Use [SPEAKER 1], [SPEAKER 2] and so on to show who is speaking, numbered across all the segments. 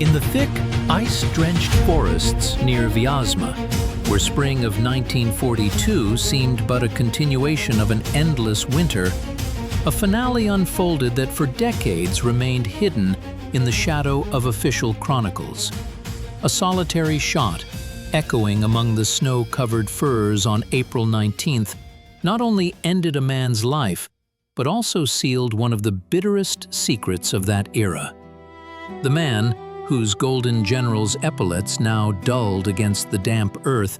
[SPEAKER 1] In the thick, ice-drenched forests near Vyazma, where spring of 1942 seemed but a continuation of an endless winter, a finale unfolded that for decades remained hidden in the shadow of official chronicles. A solitary shot, echoing among the snow-covered firs on April 19th, not only ended a man's life, but also sealed one of the bitterest secrets of that era. The man, whose golden general's epaulets now dulled against the damp earth,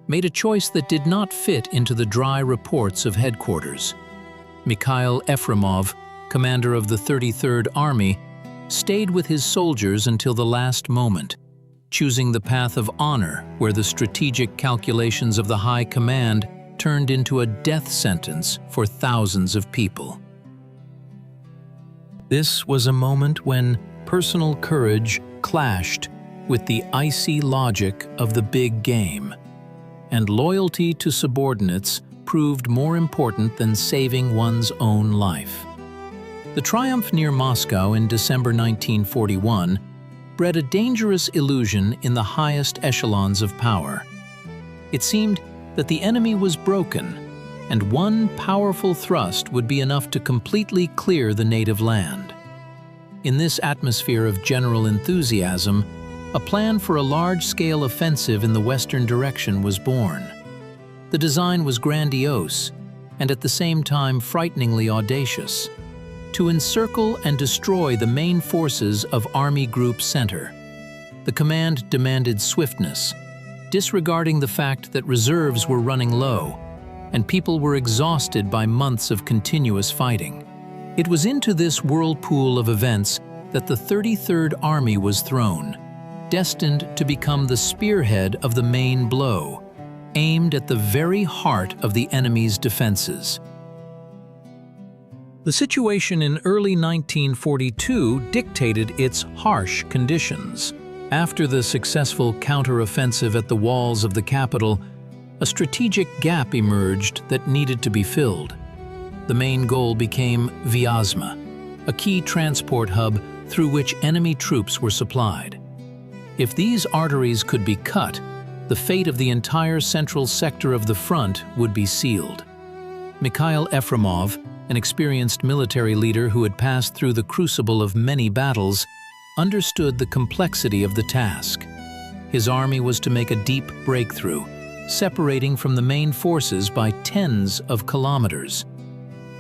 [SPEAKER 1] made a choice that did not fit into the dry reports of headquarters. General Efremov, commander of the 33rd Army, stayed with his soldiers until the last moment, choosing the path of honor where the strategic calculations of the high command turned into a death sentence for thousands of people. This was a moment when personal courage clashed with the icy logic of the big game, and loyalty to subordinates proved more important than saving one's own life. The triumph near Moscow in December 1941 bred a dangerous illusion in the highest echelons of power. It seemed that the enemy was broken, and one powerful thrust would be enough to completely clear the native land. In this atmosphere of general enthusiasm, a plan for a large-scale offensive in the western direction was born. The design was grandiose, and at the same time frighteningly audacious: to encircle and destroy the main forces of Army Group Center. The command demanded swiftness, disregarding the fact that reserves were running low, and people were exhausted by months of continuous fighting. It was into this whirlpool of events that the 33rd Army was thrown, destined to become the spearhead of the main blow, aimed at the very heart of the enemy's defenses. The situation in early 1942 dictated its harsh conditions. After the successful counteroffensive at the walls of the capital, a strategic gap emerged that needed to be filled. The main goal became Vyazma, a key transport hub through which enemy troops were supplied. If these arteries could be cut, the fate of the entire central sector of the front would be sealed. General Efremov, an experienced military leader who had passed through the crucible of many battles, understood the complexity of the task. His army was to make a deep breakthrough, separating from the main forces by tens of kilometers.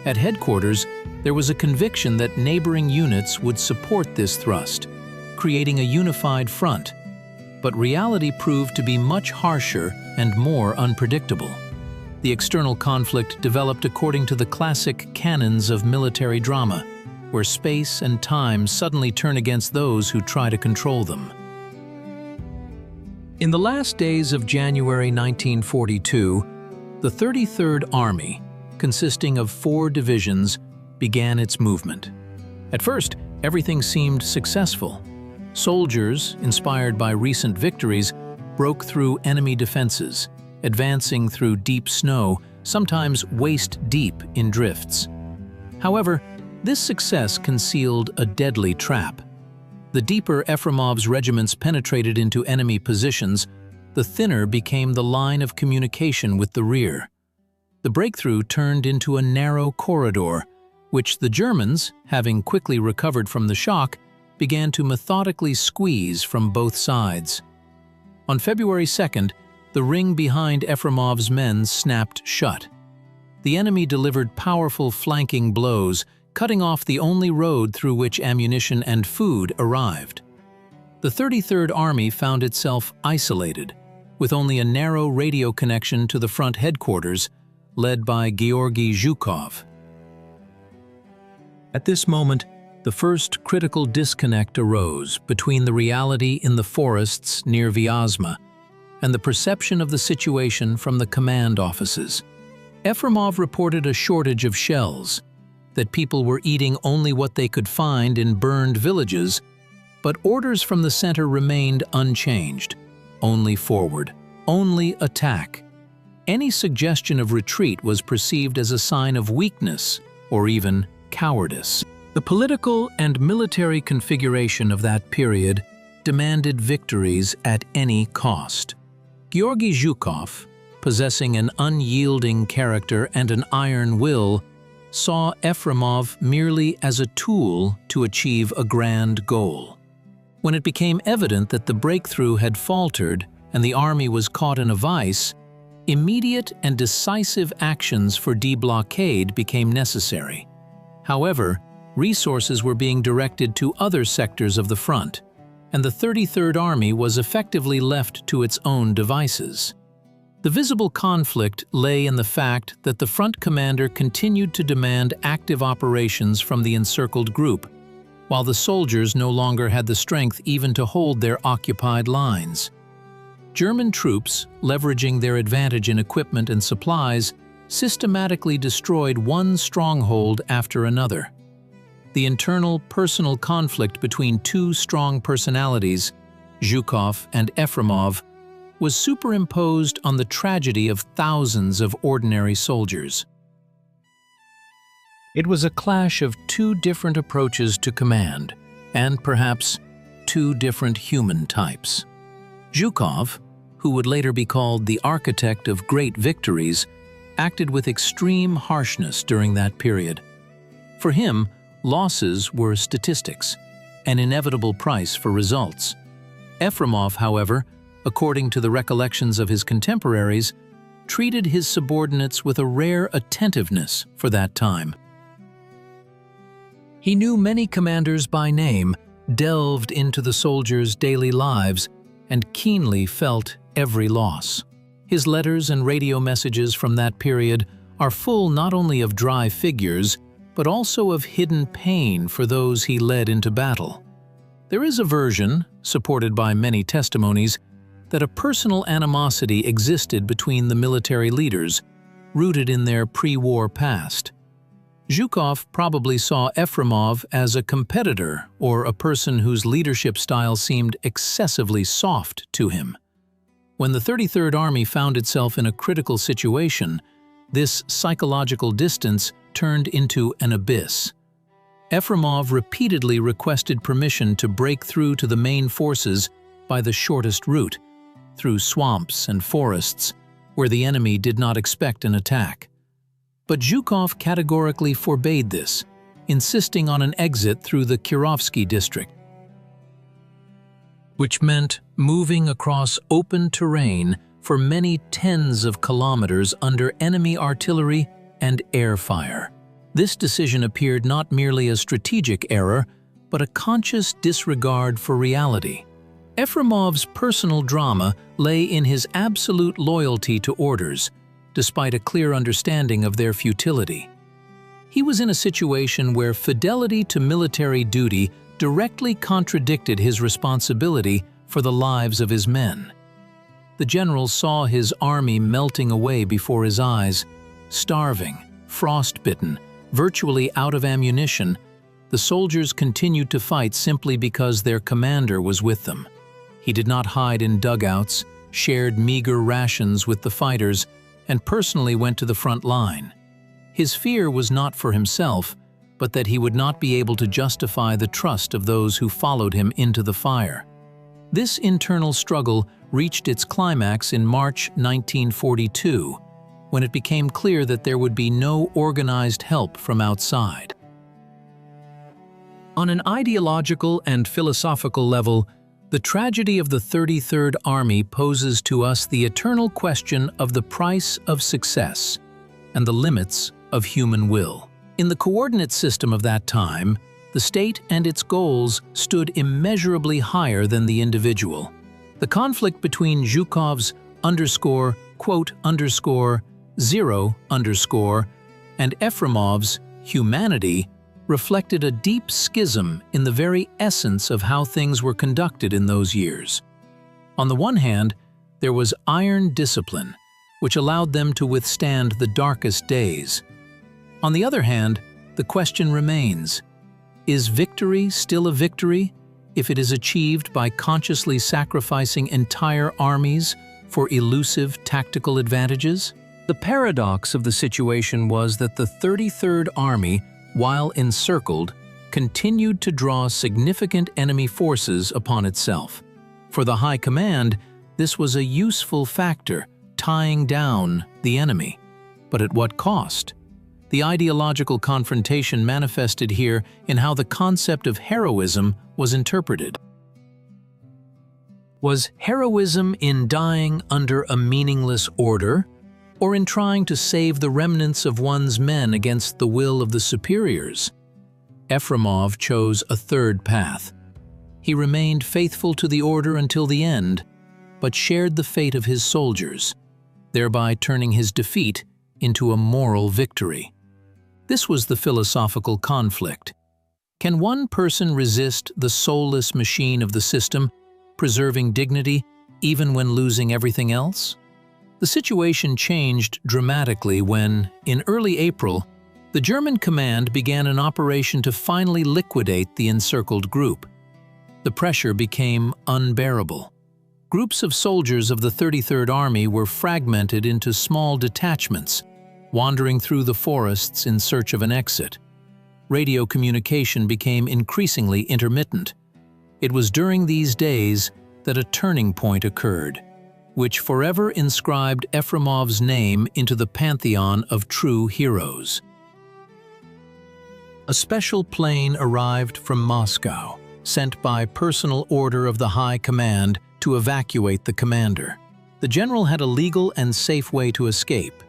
[SPEAKER 1] At headquarters, there was a conviction that neighboring units would support this thrust, creating a unified front. But reality proved to be much harsher and more unpredictable. The external conflict developed according to the classic canons of military drama, where space and time suddenly turn against those who try to control them. In the last days of January 1942, the 33rd Army, consisting of 4 divisions, began its movement. At first, everything seemed successful. Soldiers, inspired by recent victories, broke through enemy defenses, advancing through deep snow, sometimes waist-deep in drifts. However, this success concealed a deadly trap. The deeper Efremov's regiments penetrated into enemy positions, the thinner became the line of communication with the rear. The breakthrough turned into a narrow corridor, which the Germans, having quickly recovered from the shock, began to methodically squeeze from both sides. On February 2nd, the ring behind Efremov's men snapped shut. The enemy delivered powerful flanking blows, cutting off the only road through which ammunition and food arrived. The 33rd Army found itself isolated, with only a narrow radio connection to the front headquarters, led by Georgy Zhukov. At this moment, the first critical disconnect arose between the reality in the forests near Vyazma and the perception of the situation from the command offices. Efremov reported a shortage of shells, that people were eating only what they could find in burned villages, but orders from the center remained unchanged: only forward, only attack. Any suggestion of retreat was perceived as a sign of weakness or even cowardice. The political and military configuration of that period demanded victories at any cost. Georgy Zhukov, possessing an unyielding character and an iron will, saw Efremov merely as a tool to achieve a grand goal. When it became evident that the breakthrough had faltered and the army was caught in a vice, immediate and decisive actions for deblockade became necessary. However, resources were being directed to other sectors of the front, and the 33rd Army was effectively left to its own devices. The visible conflict lay in the fact that the front commander continued to demand active operations from the encircled group, while the soldiers no longer had the strength even to hold their occupied lines. German troops, leveraging their advantage in equipment and supplies, systematically destroyed one stronghold after another. The internal personal conflict between two strong personalities, Zhukov and Efremov, was superimposed on the tragedy of thousands of ordinary soldiers. It was a clash of two different approaches to command, and perhaps two different human types. Zhukov, who would later be called the architect of great victories, acted with extreme harshness during that period. For him, losses were statistics, an inevitable price for results. Efremov, however, according to the recollections of his contemporaries, treated his subordinates with a rare attentiveness for that time. He knew many commanders by name, delved into the soldiers' daily lives, and keenly felt every loss. His letters and radio messages from that period are full not only of dry figures, but also of hidden pain for those he led into battle. There is a version, supported by many testimonies, that a personal animosity existed between the military leaders, rooted in their pre-war past. Zhukov probably saw Efremov as a competitor or a person whose leadership style seemed excessively soft to him. When the 33rd Army found itself in a critical situation, this psychological distance turned into an abyss. Efremov repeatedly requested permission to break through to the main forces by the shortest route, through swamps and forests, where the enemy did not expect an attack. But Zhukov categorically forbade this, insisting on an exit through the Kirovsky district, which meant moving across open terrain for many tens of kilometers under enemy artillery and air fire. This decision appeared not merely a strategic error, but a conscious disregard for reality. Efremov's personal drama lay in his absolute loyalty to orders, despite a clear understanding of their futility. He was in a situation where fidelity to military duty directly contradicted his responsibility for the lives of his men. The general saw his army melting away before his eyes, starving, frostbitten, virtually out of ammunition. The soldiers continued to fight simply because their commander was with them. He did not hide in dugouts, shared meager rations with the fighters, and personally went to the front line. His fear was not for himself, but that he would not be able to justify the trust of those who followed him into the fire. This internal struggle reached its climax in March 1942, when it became clear that there would be no organized help from outside. On an ideological and philosophical level, the tragedy of the 33rd Army poses to us the eternal question of the price of success and the limits of human will. In the coordinate system of that time, the state and its goals stood immeasurably higher than the individual. The conflict between Zhukov's _0_ and Efremov's humanity reflected a deep schism in the very essence of how things were conducted in those years. On the one hand, there was iron discipline, which allowed them to withstand the darkest days. On the other hand, the question remains, is victory still a victory if it is achieved by consciously sacrificing entire armies for elusive tactical advantages? The paradox of the situation was that the 33rd Army, while encircled, continued to draw significant enemy forces upon itself. For the High Command, this was a useful factor, tying down the enemy. But at what cost? The ideological confrontation manifested here in how the concept of heroism was interpreted. Was heroism in dying under a meaningless order, or in trying to save the remnants of one's men against the will of the superiors? Efremov chose a third path. He remained faithful to the order until the end, but shared the fate of his soldiers, thereby turning his defeat into a moral victory. This was the philosophical conflict. Can one person resist the soulless machine of the system, preserving dignity even when losing everything else? The situation changed dramatically when, in early April, the German command began an operation to finally liquidate the encircled group. The pressure became unbearable. Groups of soldiers of the 33rd Army were fragmented into small detachments, wandering through the forests in search of an exit. Radio communication became increasingly intermittent. It was during these days that a turning point occurred, which forever inscribed Efremov's name into the pantheon of true heroes. A special plane arrived from Moscow, sent by personal order of the High Command to evacuate the commander. The general had a legal and safe way to escape.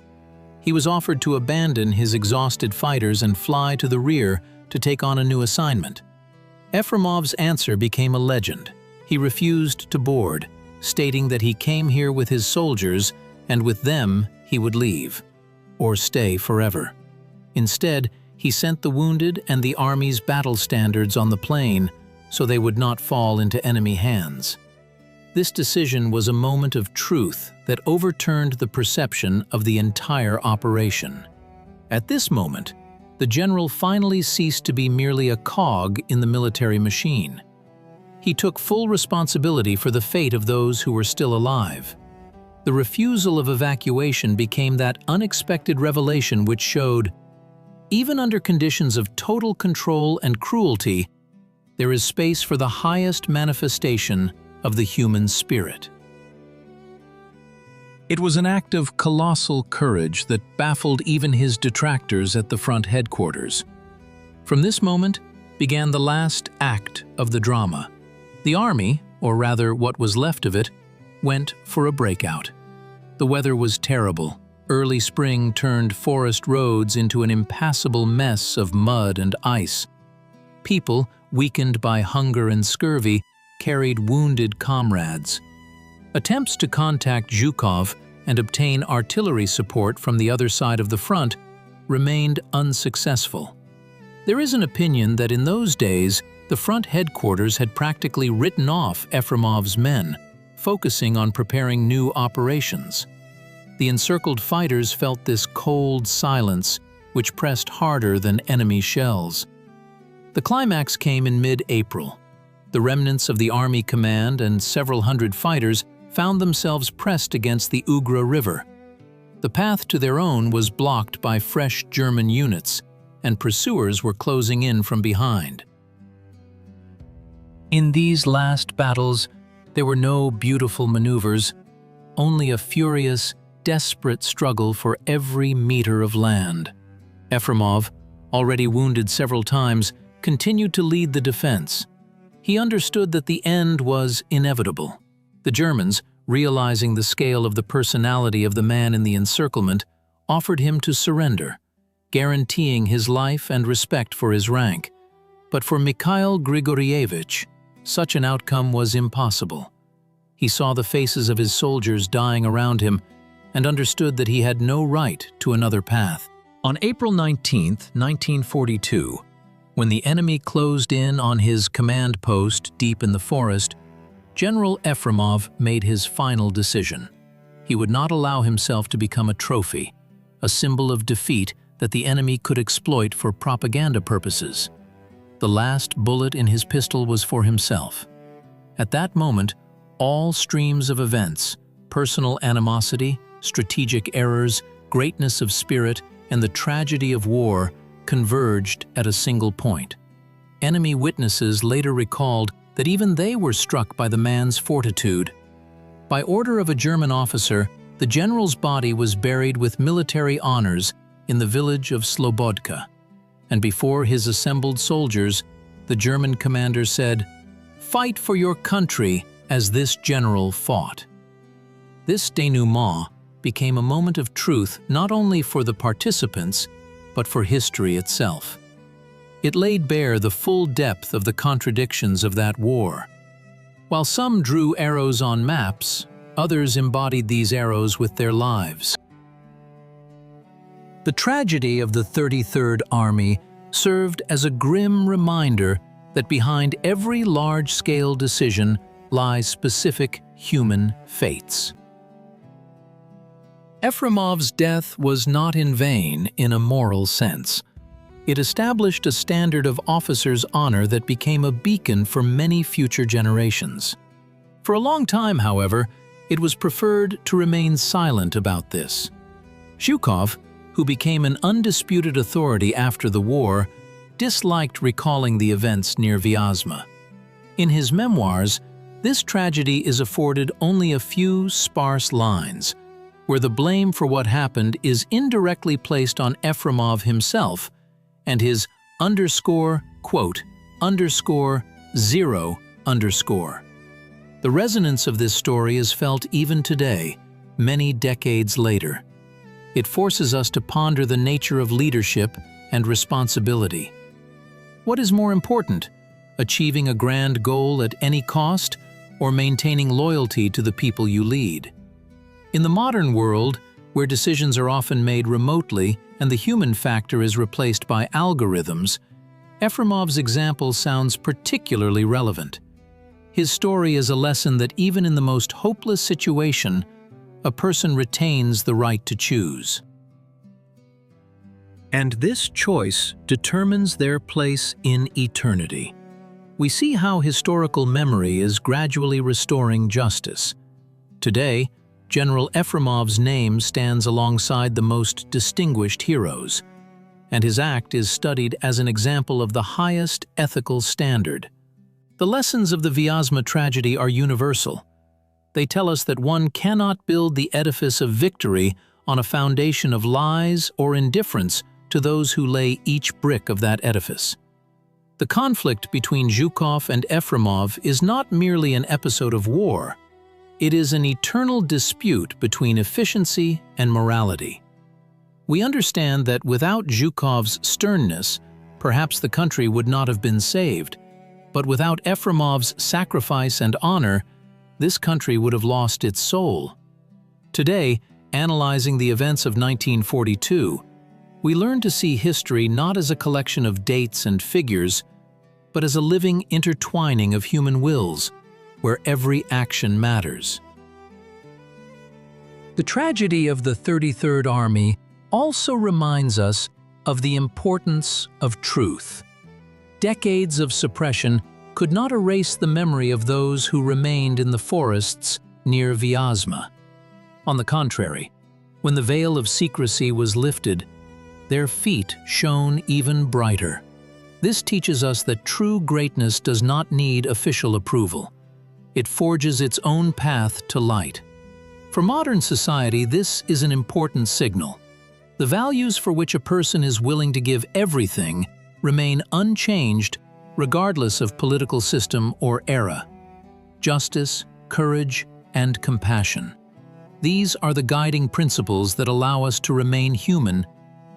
[SPEAKER 1] He was offered to abandon his exhausted fighters and fly to the rear to take on a new assignment. Efremov's answer became a legend. He refused to board, stating that he came here with his soldiers and with them he would leave, or stay forever. Instead, he sent the wounded and the army's battle standards on the plane so they would not fall into enemy hands. This decision was a moment of truth that overturned the perception of the entire operation. At this moment, the general finally ceased to be merely a cog in the military machine. He took full responsibility for the fate of those who were still alive. The refusal of evacuation became that unexpected revelation which showed, even under conditions of total control and cruelty, there is space for the highest manifestation of the human spirit. It was an act of colossal courage that baffled even his detractors at the front headquarters. From this moment began the last act of the drama. The army, or rather what was left of it, went for a breakout. The weather was terrible. Early spring turned forest roads into an impassable mess of mud and ice. People, weakened by hunger and scurvy, carried wounded comrades. Attempts to contact Zhukov and obtain artillery support from the other side of the front remained unsuccessful. There is an opinion that in those days, the front headquarters had practically written off Efremov's men, focusing on preparing new operations. The encircled fighters felt this cold silence, which pressed harder than enemy shells. The climax came in mid-April. The remnants of the Army Command and several hundred fighters found themselves pressed against the Ugra River. The path to their own was blocked by fresh German units, and pursuers were closing in from behind. In these last battles, there were no beautiful maneuvers, only a furious, desperate struggle for every meter of land. Efremov, already wounded several times, continued to lead the defense. He understood that the end was inevitable. The Germans, realizing the scale of the personality of the man in the encirclement, offered him to surrender, guaranteeing his life and respect for his rank. But for Mikhail Grigorievich, such an outcome was impossible. He saw the faces of his soldiers dying around him and understood that he had no right to another path. On April 19, 1942, when the enemy closed in on his command post deep in the forest, General Efremov made his final decision. He would not allow himself to become a trophy, a symbol of defeat that the enemy could exploit for propaganda purposes. The last bullet in his pistol was for himself. At that moment, all streams of events, personal animosity, strategic errors, greatness of spirit, and the tragedy of war converged at a single point. Enemy witnesses later recalled that even they were struck by the man's fortitude. By order of a German officer, the general's body was buried with military honors in the village of Slobodka, and before his assembled soldiers, the German commander said, "Fight for your country as this general fought." This denouement became a moment of truth not only for the participants, but for history itself. It laid bare the full depth of the contradictions of that war. While some drew arrows on maps, others embodied these arrows with their lives. The tragedy of the 33rd Army served as a grim reminder that behind every large-scale decision lie specific human fates. Efremov's death was not in vain in a moral sense. It established a standard of officers' honor that became a beacon for many future generations. For a long time, however, it was preferred to remain silent about this. Zhukov, who became an undisputed authority after the war, disliked recalling the events near Vyazma. In his memoirs, this tragedy is afforded only a few sparse lines, where the blame for what happened is indirectly placed on Efremov himself and his _quote, _0 _. The resonance of this story is felt even today, many decades later. It forces us to ponder the nature of leadership and responsibility. What is more important, achieving a grand goal at any cost, or maintaining loyalty to the people you lead? In the modern world, where decisions are often made remotely and the human factor is replaced by algorithms, Efremov's example sounds particularly relevant. His story is a lesson that even in the most hopeless situation, a person retains the right to choose. And this choice determines their place in eternity. We see how historical memory is gradually restoring justice. Today, General Efremov's name stands alongside the most distinguished heroes, and his act is studied as an example of the highest ethical standard. The lessons of the Vyazma tragedy are universal. They tell us that one cannot build the edifice of victory on a foundation of lies or indifference to those who lay each brick of that edifice. The conflict between Zhukov and Efremov is not merely an episode of war. It is an eternal dispute between efficiency and morality. We understand that without Zhukov's sternness, perhaps the country would not have been saved, but without Efremov's sacrifice and honor, this country would have lost its soul. Today, analyzing the events of 1942, we learn to see history not as a collection of dates and figures, but as a living intertwining of human wills, where every action matters. The tragedy of the 33rd Army also reminds us of the importance of truth. Decades of suppression could not erase the memory of those who remained in the forests near Vyazma. On the contrary, when the veil of secrecy was lifted, their feet shone even brighter. This teaches us that true greatness does not need official approval. It forges its own path to light. For modern society, this is an important signal. The values for which a person is willing to give everything remain unchanged regardless of political system or era. Justice, courage, and compassion. These are the guiding principles that allow us to remain human,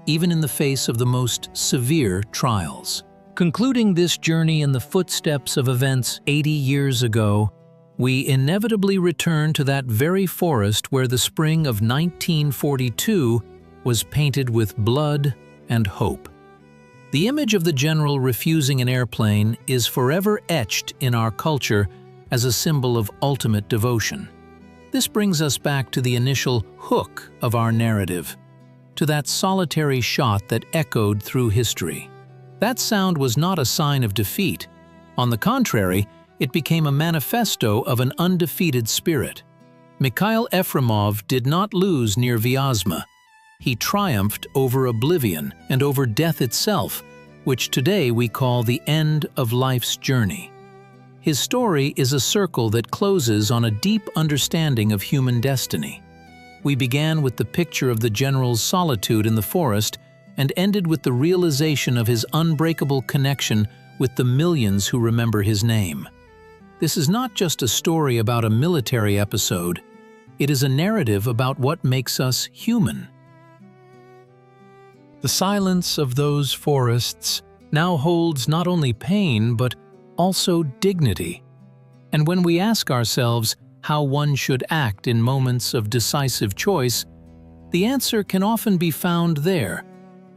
[SPEAKER 1] even in the face of the most severe trials. Concluding this journey in the footsteps of events 80 years ago, we inevitably return to that very forest where the spring of 1942 was painted with blood and hope. The image of the general refusing an airplane is forever etched in our culture as a symbol of ultimate devotion. This brings us back to the initial hook of our narrative, to that solitary shot that echoed through history. That sound was not a sign of defeat. On the contrary, it became a manifesto of an undefeated spirit. Mikhail Efremov did not lose near Vyazma. He triumphed over oblivion and over death itself, which today we call the end of life's journey. His story is a circle that closes on a deep understanding of human destiny. We began with the picture of the general's solitude in the forest and ended with the realization of his unbreakable connection with the millions who remember his name. This is not just a story about a military episode, it is a narrative about what makes us human. The silence of those forests now holds not only pain but also dignity. And when we ask ourselves how one should act in moments of decisive choice, the answer can often be found there,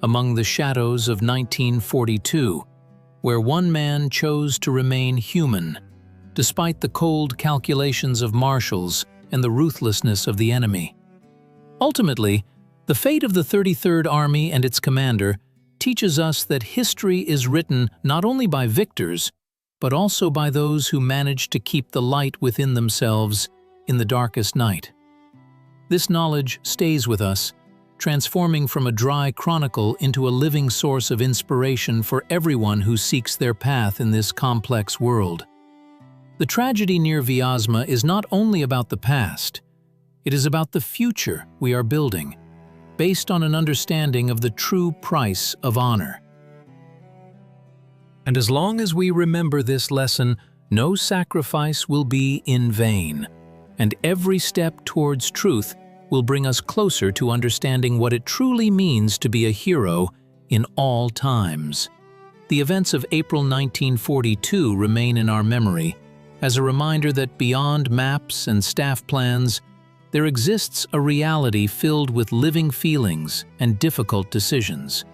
[SPEAKER 1] among the shadows of 1942, where one man chose to remain human, despite the cold calculations of marshals and the ruthlessness of the enemy. Ultimately, the fate of the 33rd Army and its commander teaches us that history is written not only by victors, but also by those who managed to keep the light within themselves in the darkest night. This knowledge stays with us, transforming from a dry chronicle into a living source of inspiration for everyone who seeks their path in this complex world. The tragedy near Vyazma is not only about the past, it is about the future we are building, based on an understanding of the true price of honor. And as long as we remember this lesson, no sacrifice will be in vain, and every step towards truth will bring us closer to understanding what it truly means to be a hero in all times. The events of April 1942 remain in our memory as a reminder that beyond maps and staff plans, there exists a reality filled with living feelings and difficult decisions.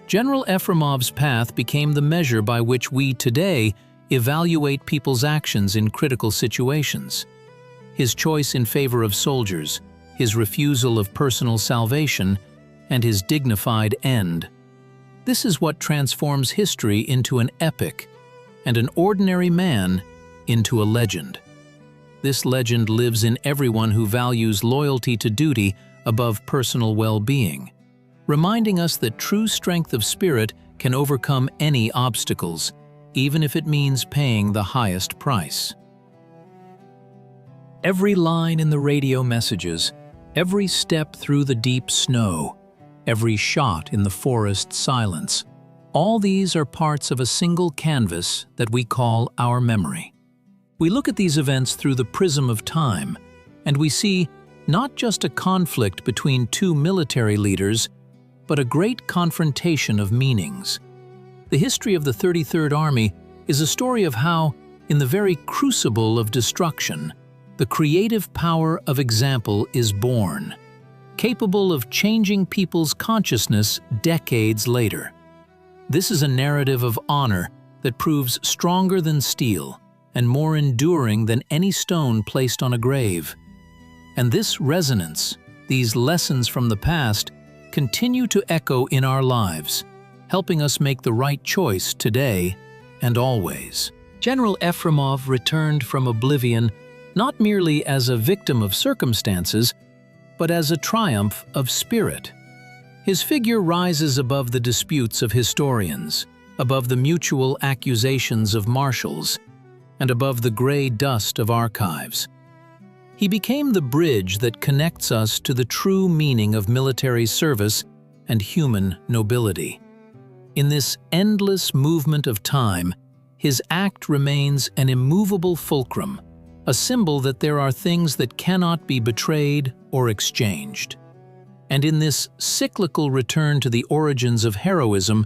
[SPEAKER 1] General Efremov's path became the measure by which we today evaluate people's actions in critical situations. His choice in favor of soldiers, his refusal of personal salvation, and his dignified end. This is what transforms history into an epic, and an ordinary man into a legend. This legend lives in everyone who values loyalty to duty above personal well-being, reminding us that true strength of spirit can overcome any obstacles, even if it means paying the highest price. Every line in the radio messages, every step through the deep snow, every shot in the forest silence, all these are parts of a single canvas that we call our memory. We look at these events through the prism of time, and we see not just a conflict between two military leaders, but a great confrontation of meanings. The history of the 33rd Army is a story of how, in the very crucible of destruction, the creative power of example is born, capable of changing people's consciousness decades later. This is a narrative of honor that proves stronger than steel and more enduring than any stone placed on a grave. And this resonance, these lessons from the past, continue to echo in our lives, helping us make the right choice today and always. General Efremov returned from oblivion not merely as a victim of circumstances, but as a triumph of spirit. His figure rises above the disputes of historians, above the mutual accusations of marshals, and above the gray dust of archives. He became the bridge that connects us to the true meaning of military service and human nobility. In this endless movement of time, his act remains an immovable fulcrum, a symbol that there are things that cannot be betrayed or exchanged. And in this cyclical return to the origins of heroism,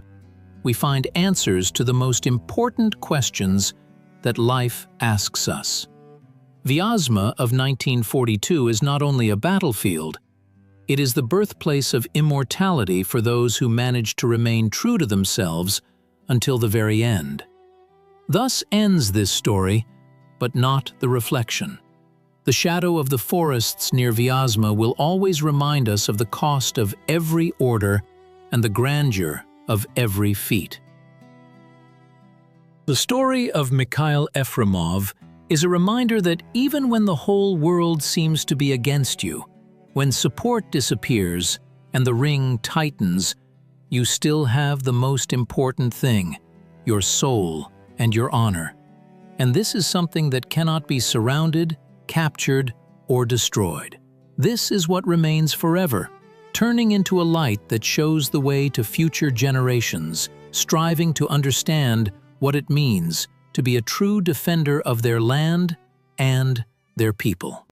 [SPEAKER 1] we find answers to the most important questions that life asks us. Vyazma of 1942 is not only a battlefield, it is the birthplace of immortality for those who manage to remain true to themselves until the very end. Thus ends this story, but not the reflection. The shadow of the forests near Vyazma will always remind us of the cost of every order and the grandeur of every feat. The story of Mikhail Efremov is a reminder that even when the whole world seems to be against you, when support disappears and the ring tightens, you still have the most important thing, your soul and your honor. And this is something that cannot be surrounded, captured, or destroyed. This is what remains forever, turning into a light that shows the way to future generations, striving to understand what it means to be a true defender of their land and their people.